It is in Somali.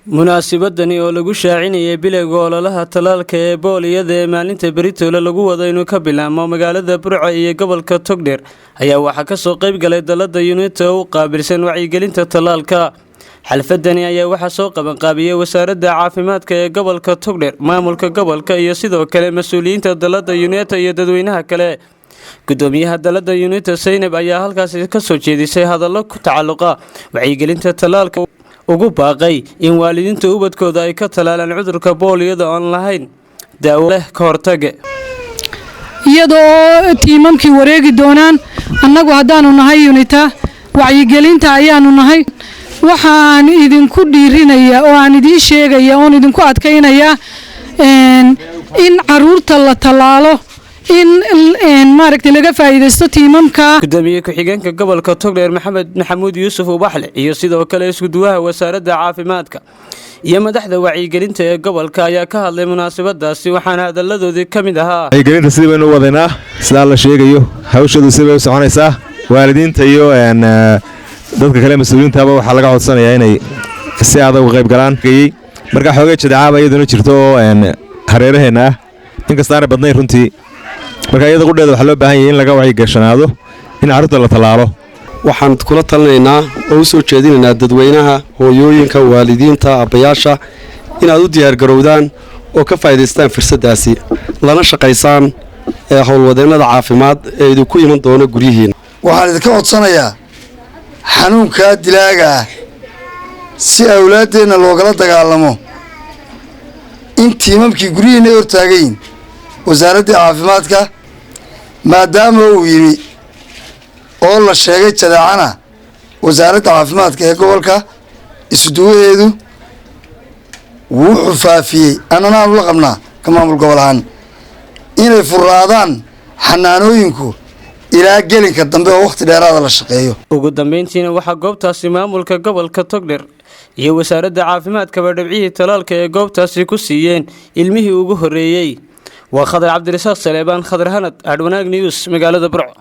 munaasabadani oo lagu shaacinayay bilowga ololaha talaalka ee booliyada ee maalinta Britoola lagu wado inuu ka bilaabo magaalada Burco iyo gobolka Togdheer ayaa waxa ka soo qayb galay dalada UNITA oo qaabilsan wacyigelinta talaalka. xalfadani ayaa waxa soo qaban qaabiyay wasaaradda caafimaadka ee gobolka Togdheer, maamulka gobolka iyo sidoo kale mas'uuliyiinta dalada UNITA iyo dadweynaha kale. gudoomiyaha dalada UNITA Zainab ayaa halkaas ka soo jeedisay hadallo ku tacalluqa wacyigelinta talaalka ugu baaqay in waalidiinta ubadkooda ay ka talaalaan cudurka booliyada aan lahayn daawo leh ka hortag iyadoo tiimamkii wareegi doonaan. annagu haddaanu nahay UNITA wacyigelinta ayaanu nahay. waxaan idinku dhiirinayaa oo aan idin sheegayaa oo idinku adkaynayaa in caruurta la talaalo in maaragtay laga faa'iideysto tiimamka. gudoomiye ku-xigeenka gobolka Togdheer Maxamuud Yuusuf Ubaxle iyo sidoo kale isku duwaha wasaaradda caafimaadka iyo madaxda wacyigelinta ee gobolka ayaa ka hadlay munaasabadaasi, waxaana hadaladoodii ka mid ahaa wacyigelinta sidii baynu u wadaynaa sida la sheegayo hawshadu sidii bay u soconaysaa. waalidiinta iyo dadka kale mas'uuliyiinta waxaa laga codsanayaa inay si adag uga qayb galaan. marka xoogay jadacaaba iyaduna jirto oo hareeraheena ah inkasta aanay badnayn runtii. marka iyada qudheeda waxaa loo baahan yahay in laga wacyigashanaado in carruurta la talaalo. waxaan kula talinaynaa oo u soo jeedinaynaa dadweynaha, hooyooyinka, waalidiinta, aabbayaasha inaad u diyaargarowdaan oo ka faa'iidaystaan fursaddaasi lana shaqaysaan howlwadeennada caafimaad ee idinku iman doona guryihiina. waxaan idinka codsanayaa xanuunkaa dilaaga ah si awlaaddeenna loogala dagaalamo in tiimamkii guryihiina ay hortaagayin wasaaraddii caafimaadka maadaama uu yimi oo la sheegay jadaacana wasaaradda caafimaadka ee gobolka isuduwaheedu wuxuu faafiyey annana aanu la qabnaa ka maamul gobol ahaan inay furraadaan xanaanooyinku ilaa gelinka dambe oo wakhti dheeraada la shaqeeyo. ugu dambeyntiina waxaa goobtaasi maamulka gobolka Togdheer iyo wasaaradda caafimaadka dhibcihii talaalka ee goobtaasi ku siiyeen ilmihii ugu horeeyay. waa Khadar Cabdirasaaq Saleebaan, Khadar Hanad, Adwanaag News, magaalada Burco.